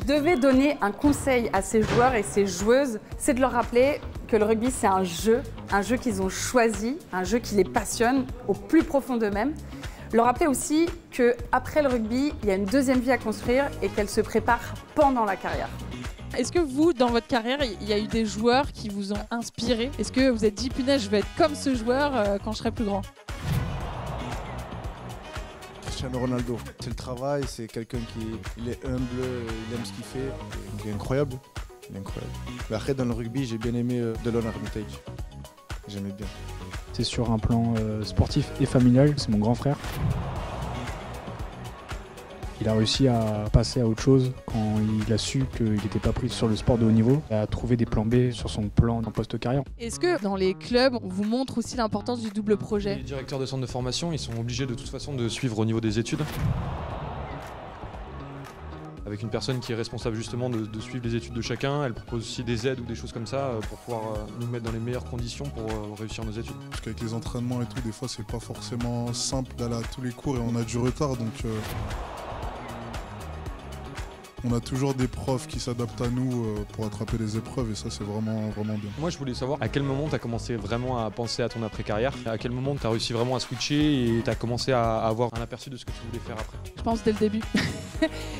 devez donner un conseil à ces joueurs et ces joueuses, c'est de leur rappeler que le rugby c'est un jeu qu'ils ont choisi, un jeu qui les passionne au plus profond d'eux-mêmes. Leur rappeler aussi qu'après le rugby, il y a une deuxième vie à construire et qu'elle se prépare pendant la carrière. Est-ce que vous, dans votre carrière, il y a eu des joueurs qui vous ont inspiré? Est-ce que vous êtes dit, punaise, je vais être comme ce joueur quand je serai plus grand? Cristiano Ronaldo, c'est le travail, c'est quelqu'un il est humble, il aime ce qu'il fait, il est incroyable. Mais après, dans le rugby, j'ai bien aimé Delon Armitage. J'aimais bien. C'est sur un plan sportif et familial, c'est mon grand frère. Il a réussi à passer à autre chose quand il a su qu'il n'était pas pris sur le sport de haut niveau. Il a trouvé des plans B sur son plan en post-carrière. Est-ce que dans les clubs, on vous montre aussi l'importance du double projet? Les directeurs de centres de formation, ils sont obligés de toute façon de suivre au niveau des études. Avec une personne qui est responsable justement de suivre les études de chacun, elle propose aussi des aides ou des choses comme ça pour pouvoir nous mettre dans les meilleures conditions pour réussir nos études. Parce qu'avec les entraînements et tout, des fois c'est pas forcément simple d'aller à tous les cours et on a du retard, donc on a toujours des profs qui s'adaptent à nous pour attraper les épreuves et ça c'est vraiment bien. Moi je voulais savoir à quel moment tu as commencé vraiment à penser à ton après-carrière, à quel moment tu as réussi vraiment à switcher et tu as commencé à avoir un aperçu de ce que tu voulais faire après. Je pense dès le début.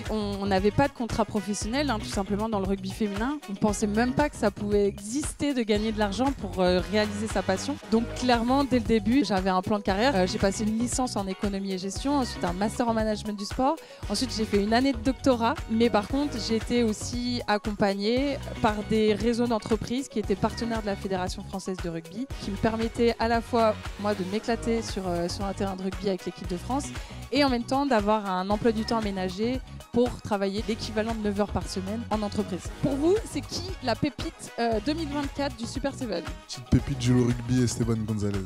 On n'avait pas de contrat professionnel, tout simplement dans le rugby féminin. On ne pensait même pas que ça pouvait exister de gagner de l'argent pour réaliser sa passion. Donc clairement, dès le début, j'avais un plan de carrière. J'ai passé une licence en économie et gestion, ensuite un master en management du sport. Ensuite, j'ai fait une année de doctorat. Mais par contre, j'ai été aussi accompagnée par des réseaux d'entreprises qui étaient partenaires de la Fédération française de rugby, qui me permettaient à la fois, moi, de m'éclater sur un terrain de rugby avec l'équipe de France et en même temps d'avoir un emploi du temps aménagé pour travailler l'équivalent de 9 heures par semaine en entreprise. Pour vous, c'est qui la pépite 2024 du Super 7? Petite pépite du rugby, Esteban Gonzalez.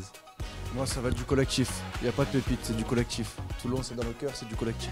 Moi, ça va être du collectif. Il n'y a pas de pépite, c'est du collectif. Toulon, c'est dans le cœur, c'est du collectif.